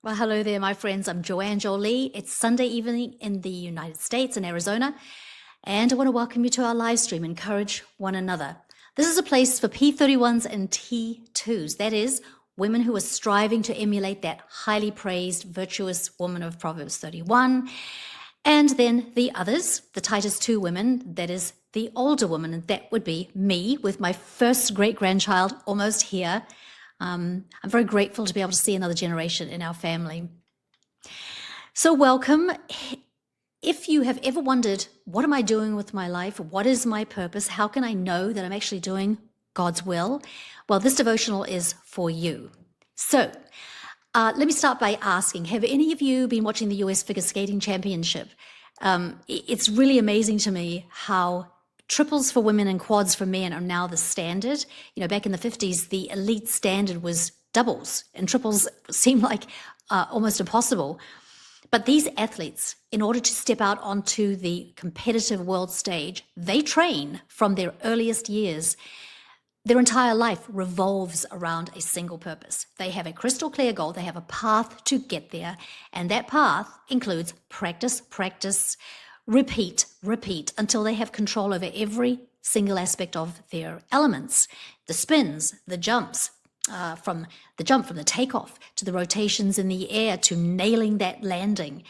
Well, hello there, my friends. I'm Joanne Jolie. It's Sunday evening in the United States in Arizona, and I want to welcome you to our live stream, Encourage One Another. This is a place for P31s and T2s, that is, women who are striving to emulate that highly praised, virtuous woman of Proverbs 31, and then the others, the Titus 2 women, that is, the older woman, and that would be me with my first great-grandchild almost here. I'm very grateful to be able to see another generation in our family. So welcome. If you have ever wondered, what am I doing with my life? What is my purpose? How can I know that I'm actually doing God's will? Well, this devotional is for you. So let me start by asking, have any of you been watching the US Figure Skating Championship? It's really amazing to me how triples for women and quads for men are now the standard. You know, back in the 50s, the elite standard was doubles, and triples seemed like almost impossible. But these athletes, in order to step out onto the competitive world stage, they train from their earliest years. Their entire life revolves around a single purpose. They have a crystal clear goal. They have a path to get there. And that path includes practice, practice, repeat until they have control over every single aspect of their elements. The spins, the jumps, from the takeoff to the rotations in the air to nailing that landing.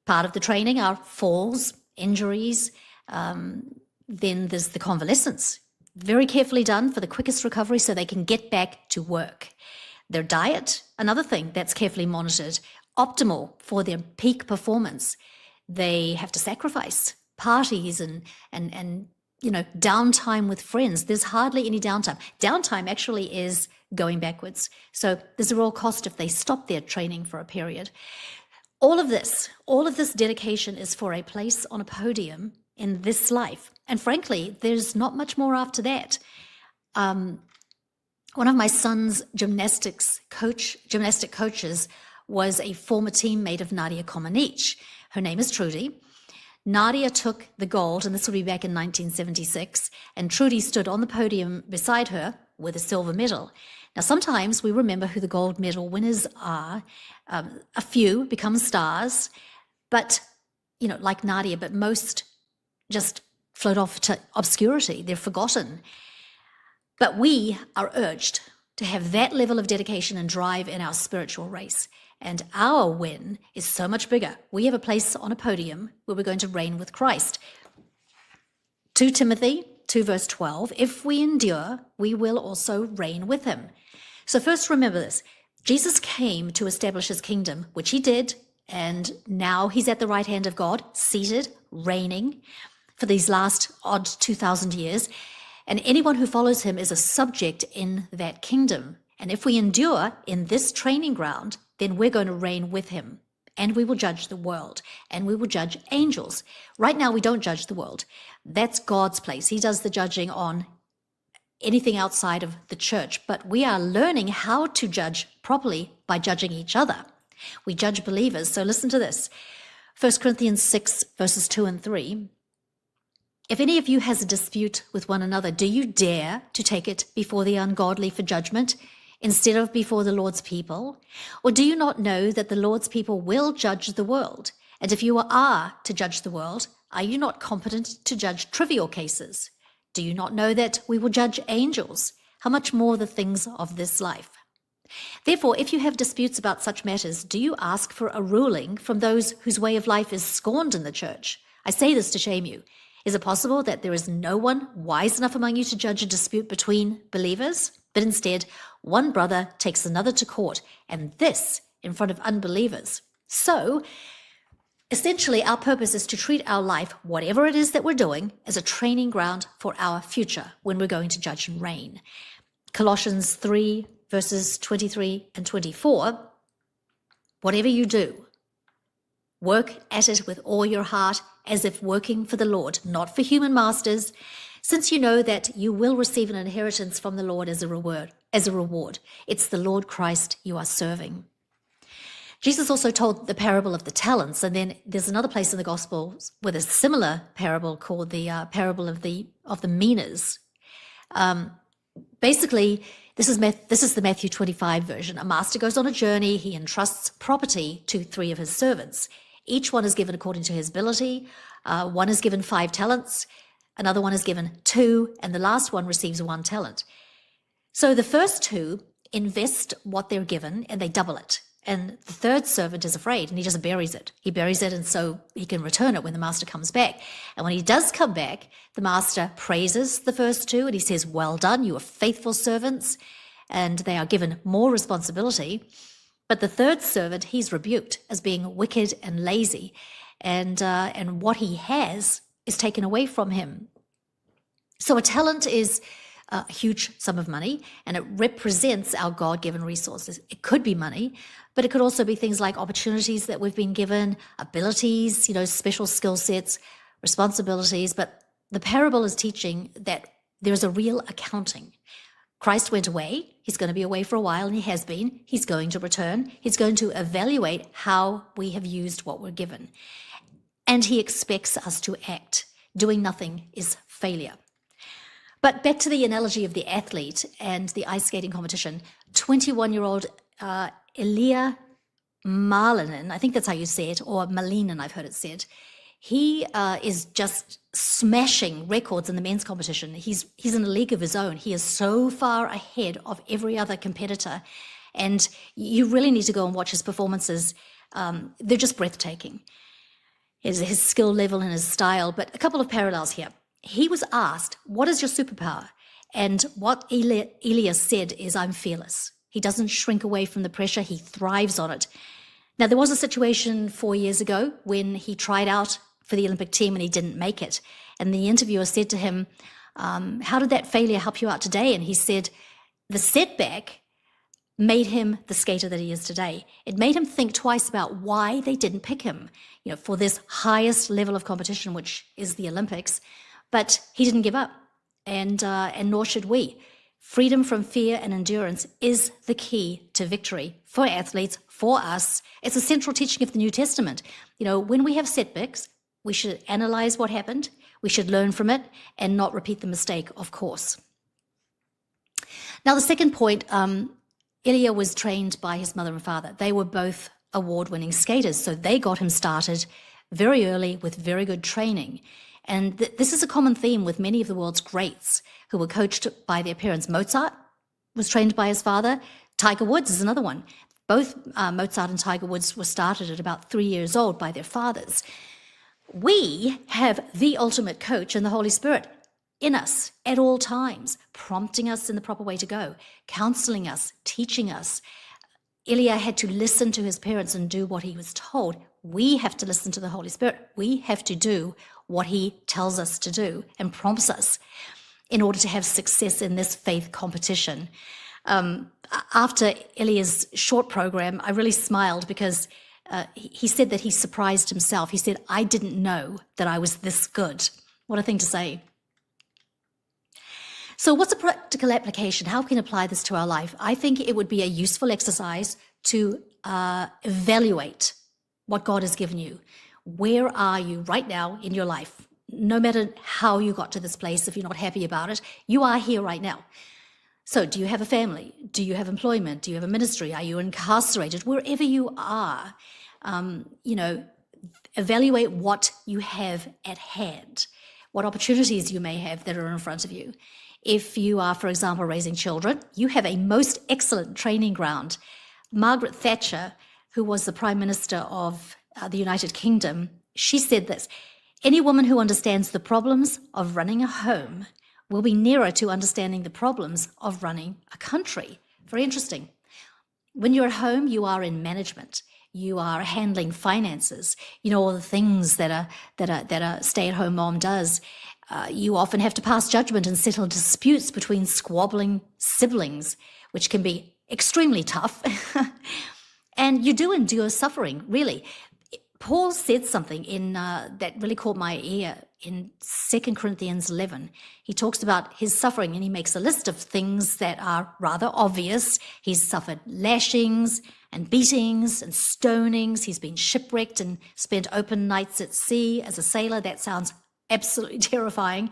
Part of the training are falls, injuries, then there's the convalescence. Very carefully done for the quickest recovery so they can get back to work. Their diet, another thing that's carefully monitored, optimal for their peak performance. They have to sacrifice parties and downtime with friends. There's hardly any downtime. Downtime actually is going backwards. So there's a real cost if they stop their training for a period. All of this dedication is for a place on a podium in this life. And frankly, there's not much more after that. One of my son's gymnastic coaches was a former teammate of Nadia Comaneci. Her name is Trudy. Nadia took the gold, and this will be back in 1976, and Trudy stood on the podium beside her with a silver medal. Now, sometimes we remember who the gold medal winners are. A few become stars, but, like Nadia, but most just float off to obscurity. They're forgotten. But we are urged to have that level of dedication and drive in our spiritual race. And our win is so much bigger. We have a place on a podium where we're going to reign with Christ. 2 Timothy 2 verse 12, if we endure, we will also reign with him. So first remember this, Jesus came to establish his kingdom, which he did, and now he's at the right hand of God, seated, reigning for these last odd 2,000 years. And anyone who follows him is a subject in that kingdom. And if we endure in this training ground, then we're going to reign with him, and we will judge the world, and we will judge angels. Right now, we don't judge the world. That's God's place. He does the judging on anything outside of the church, but we are learning how to judge properly by judging each other. We judge believers. So listen to this. 1 Corinthians 6 verses 2 and 3. If any of you has a dispute with one another, do you dare to take it before the ungodly for judgment instead of before the Lord's people? Or do you not know that the Lord's people will judge the world? And if you are to judge the world, are you not competent to judge trivial cases? Do you not know that we will judge angels? How much more the things of this life? Therefore, if you have disputes about such matters, do you ask for a ruling from those whose way of life is scorned in the church? I say this to shame you. Is it possible that there is no one wise enough among you to judge a dispute between believers? But instead, one brother takes another to court, and this in front of unbelievers. So, essentially, our purpose is to treat our life, whatever it is that we're doing, as a training ground for our future when we're going to judge and reign. Colossians 3, verses 23 and 24, whatever you do, work at it with all your heart, as if working for the Lord, not for human masters, since you know that you will receive an inheritance from the Lord as a reward. It's the Lord Christ you are serving. Jesus also told the parable of the talents, and then there's another place in the Gospels with a similar parable called the parable of the minas. Basically, this is the Matthew 25 version. A master goes on a journey. He entrusts property to 3 of his servants. Each one is given according to his ability. One is given 5 talents. Another one is given 2. And the last one receives 1 talent. So the first 2 invest what they're given and they double it. And the third servant is afraid and he just buries it. He buries it and so he can return it when the master comes back. And when he does come back, the master praises the first 2 and he says, well done, you are faithful servants. And they are given more responsibility. But the third servant, he's rebuked as being wicked and lazy. And what he has is taken away from him. So a talent is a huge sum of money, and it represents our God-given resources. It could be money, but it could also be things like opportunities that we've been given, abilities, special skill sets, responsibilities. But the parable is teaching that there's a real accounting. Christ went away. He's going to be away for a while, and he has been. He's going to return. He's going to evaluate how we have used what we're given. And he expects us to act. Doing nothing is failure. But back to the analogy of the athlete and the ice skating competition, 21-year-old Ilya Malinin, I think that's how you say it, or Malinin, I've heard it said. He is just smashing records in the men's competition. He's in a league of his own. He is so far ahead of every other competitor. And you really need to go and watch his performances. They're just breathtaking. His skill level and his style. But a couple of parallels here. He was asked, what is your superpower? And what Elias said is, I'm fearless. He doesn't shrink away from the pressure. He thrives on it. Now, there was a situation 4 years ago when he tried out for the Olympic team and he didn't make it. And the interviewer said to him, how did that failure help you out today? And he said, the setback made him the skater that he is today. It made him think twice about why they didn't pick him, for this highest level of competition, which is the Olympics. But he didn't give up, and nor should we. Freedom from fear and endurance is the key to victory for athletes, for us. It's a central teaching of the New Testament. When we have setbacks, we should analyze what happened. We should learn from it and not repeat the mistake, of course. Now, the second point, Ilya was trained by his mother and father. They were both award-winning skaters, so they got him started very early with very good training. And this is a common theme with many of the world's greats who were coached by their parents. Mozart was trained by his father. Tiger Woods is another one. Both Mozart and Tiger Woods were started at about 3 years old by their fathers. We have the ultimate coach in the Holy Spirit in us at all times, prompting us in the proper way to go, counseling us, teaching us. Ilya had to listen to his parents and do what he was told. We have to listen to the Holy Spirit. We have to do what he tells us to do and prompts us in order to have success in this faith competition. After Ilya's short program, I really smiled because he said that he surprised himself. He said, I didn't know that I was this good. What a thing to say. So what's a practical application? How can we apply this to our life? I think it would be a useful exercise to evaluate what God has given you. Where are you right now in your life? No matter how you got to this place, if you're not happy about it, you are here right now. So do you have a family? Do you have employment? Do you have a ministry? Are you incarcerated? Wherever you are, evaluate what you have at hand, what opportunities you may have that are in front of you. If you are, for example, raising children, you have a most excellent training ground. Margaret Thatcher, who was the Prime Minister of the United Kingdom, she said this, any woman who understands the problems of running a home will be nearer to understanding the problems of running a country. Very interesting. When you're at home, you are in management. You are handling finances. All the things that a stay-at-home mom does. You often have to pass judgment and settle disputes between squabbling siblings, which can be extremely tough. And you do endure suffering, really. Paul said something that really caught my ear in 2 Corinthians 11. He talks about his suffering and he makes a list of things that are rather obvious. He's suffered lashings and beatings and stonings. He's been shipwrecked and spent open nights at sea as a sailor. That sounds absolutely terrifying.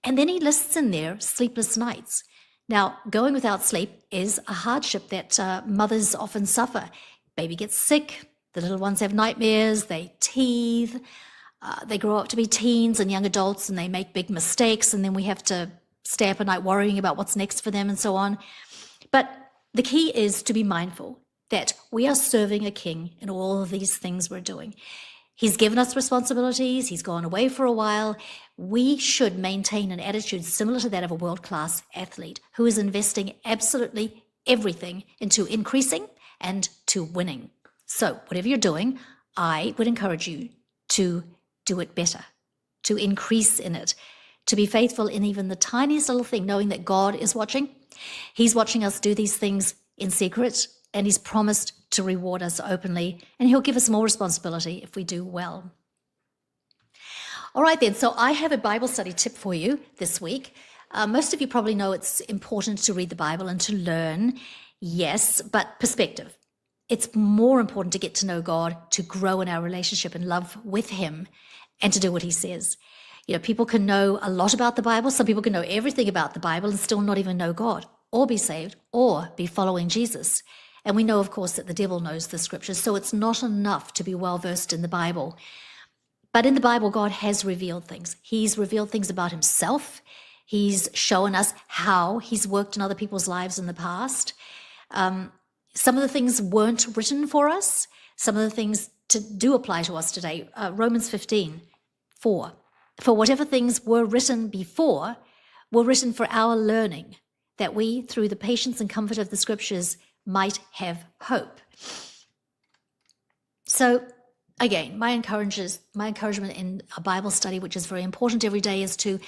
And then he lists in there sleepless nights. Now, going without sleep is a hardship that mothers often suffer. Baby gets sick, the little ones have nightmares, they teethe, they grow up to be teens and young adults, and they make big mistakes, and then we have to stay up at night worrying about what's next for them and so on. But the key is to be mindful that we are serving a king in all of these things we're doing. He's given us responsibilities. He's gone away for a while. We should maintain an attitude similar to that of a world-class athlete who is investing absolutely everything into increasing and to winning. So whatever you're doing, I would encourage you to do it better, to increase in it, to be faithful in even the tiniest little thing, knowing that God is watching. He's watching us do these things in secret, and he's promised to reward us openly, and he'll give us more responsibility if we do well. All right then, so I have a Bible study tip for you this week. Most of you probably know it's important to read the Bible and to learn, yes, but perspective. It's more important to get to know God, to grow in our relationship and love with him, and to do what he says. You know, people can know a lot about the Bible. Some people can know everything about the Bible and still not even know God, or be saved, or be following Jesus. And we know, of course, that the devil knows the scriptures, so it's not enough to be well-versed in the Bible. But in the Bible, God has revealed things. He's revealed things about himself. He's shown us how he's worked in other people's lives in the past. Some of the things weren't written for us. Some of the things do apply to us today. Romans 15:4. For whatever things were written before were written for our learning, that we, through the patience and comfort of the scriptures, might have hope. So again, my encouragement in a Bible study, which is very important every day, is to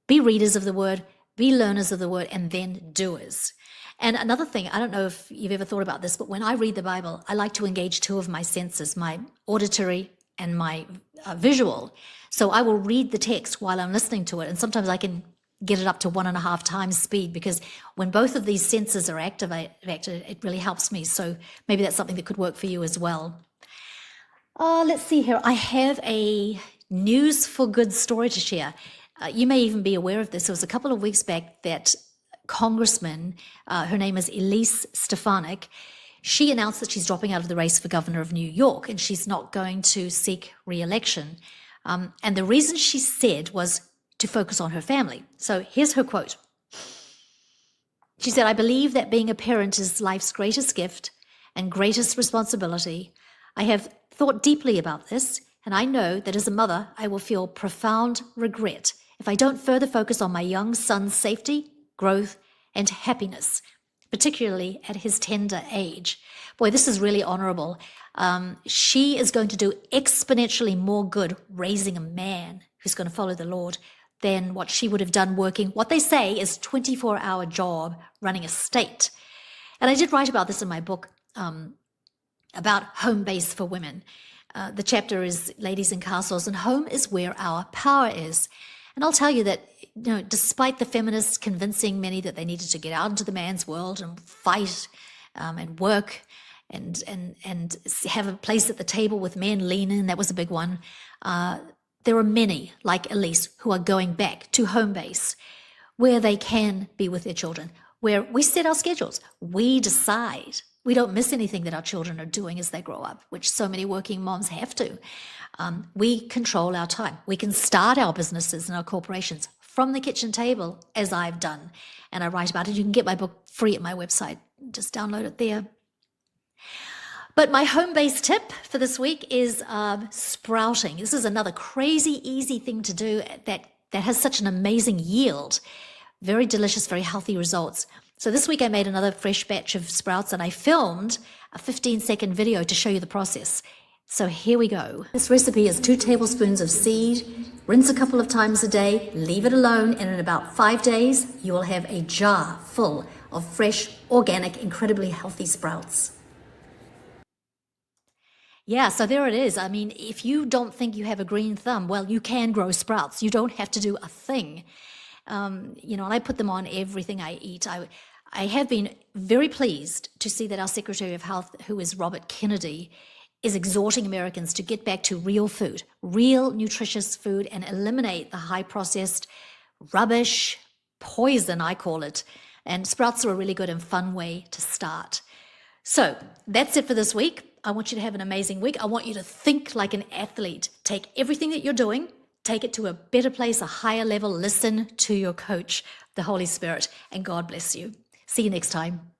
be readers of the word, be learners of the word, and then doers. And another thing, I don't know if you've ever thought about this, but when I read the Bible, I like to engage two of my senses, my auditory and my visual. So I will read the text while I'm listening to it, and sometimes I can get it up to 1.5 times speed, because when both of these senses are activated, it really helps me. So maybe that's something that could work for you as well. Let's see here. I have a news for good story to share. You may even be aware of this. It was a couple of weeks back that Congressman, her name is Elise Stefanik, she announced that she's dropping out of the race for governor of New York, and she's not going to seek re-election. And the reason she said was to focus on her family. So here's her quote. She said, "I believe that being a parent is life's greatest gift and greatest responsibility. I have thought deeply about this, and I know that as a mother, I will feel profound regret if I don't further focus on my young son's safety, growth, and happiness, particularly at his tender age." Boy, this is really honorable. She is going to do exponentially more good raising a man who's going to follow the Lord than what she would have done working what they say is 24-hour job running a state. And I did write about this in my book about home base for women. The chapter is Ladies in Castles, and home is where our power is. And I'll tell you that, you know, despite the feminists convincing many that they needed to get out into the man's world and fight and work and have a place at the table with men, lean in, that was a big one. There are many, like Elise, who are going back to home base where they can be with their children, where we set our schedules. We decide. We don't miss anything that our children are doing as they grow up, which so many working moms have to. We control our time. We can start our businesses and our corporations from the kitchen table, as I've done. And I write about it. You can get my book free at my website. Just download it there. But my home base tip for this week is sprouting. This is another crazy easy thing to do that has such an amazing yield. Very delicious, very healthy results. So this week I made another fresh batch of sprouts, and I filmed a 15-second video to show you the process. So here we go. This recipe is 2 tablespoons of seed. Rinse a couple of times a day, leave it alone, and in about 5 days, you will have a jar full of fresh, organic, incredibly healthy sprouts. Yeah, so there it is. I mean, if you don't think you have a green thumb, well, you can grow sprouts. You don't have to do a thing. And I put them on everything I eat. I have been very pleased to see that our Secretary of Health, who is Robert Kennedy, is exhorting Americans to get back to real food, real nutritious food, and eliminate the high-processed rubbish, poison, I call it, And sprouts are a really good and fun way to start. So that's it for this week. I want you to have an amazing week. I want you to think like an athlete. Take everything that you're doing, take it to a better place, a higher level. Listen to your coach, the Holy Spirit, and God bless you. See you next time.